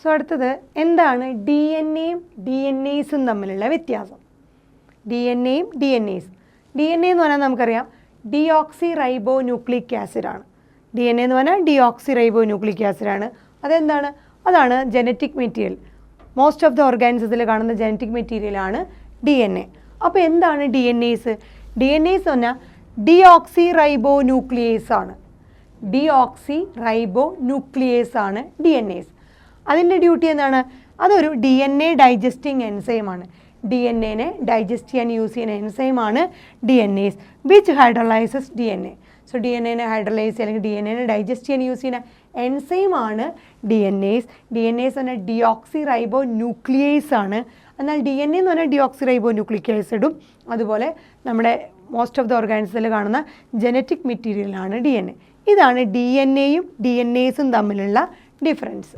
So അടുത്തത് എന്താണ് D N എയും ഡി എൻ എസും തമ്മിലുള്ള വ്യത്യാസം? ഡി എൻ എയും D N S. D N A എന്ന് പറഞ്ഞാൽ നമുക്കറിയാം ഡിയോക്സി റൈബോ ന്യൂക്ലിക് ആസിഡാണ്. ഡി എൻ എ എന്ന് പറഞ്ഞാൽ ഡിയോക്സി റൈബോ ന്യൂക്ലിക് ആസിഡാണ്. അതെന്താണ്? അതാണ് genetic material. Most of the ഓർഗാനിസത്തിൽ കാണുന്ന ജനറ്റിക് മെറ്റീരിയലാണ് ഡി എൻ എ. അപ്പോൾ എന്താണ് D N S? D N S പറഞ്ഞാൽ ഡിയോക്സി റൈബോ ന്യൂക്ലിയേസ് ആണ്. ഡിയോക്സി റൈബോ ന്യൂക്ലിയേസ് ആണ് ഡി എൻ എസ്. അതിൻ്റെ ഡ്യൂട്ടി എന്താണ്? അതൊരു ഡി എൻ എ ഡൈജസ്റ്റിംഗ് എൻസൈമാണ്. ഡി എൻ എനെ ഡൈജസ്റ്റ് ചെയ്യാൻ യൂസ് ചെയ്യുന്ന എൻസൈമാണ് D N S, which hydrolyses D N A. So D N എനെ ഹൈഡ്രലൈസ് അല്ലെങ്കിൽ ഡി എൻ എനെ ഡൈജസ്റ്റ് ചെയ്യാൻ യൂസ് ചെയ്യുന്ന എൻസൈമാണ് D N S. D N S പറഞ്ഞാൽ ഡിയോക്സി റൈബോ ന്യൂക്ലിയേസ് ആണ്. എന്നാൽ ഡി എൻ എ എന്ന് പറഞ്ഞാൽ ഡിയോക്സി റൈബോ ന്യൂക്ലിക് ആസിഡും അതുപോലെ നമ്മുടെ മോസ്റ്റ് ഓഫ് ദ ഓർഗാനിസത്തിൽ കാണുന്ന ജനറ്റിക് മെറ്റീരിയലാണ് ഡി എൻ എ. ഇതാണ് ഡി എൻ എയും ഡി എൻ എസും തമ്മിലുള്ള ഡിഫറൻസ്.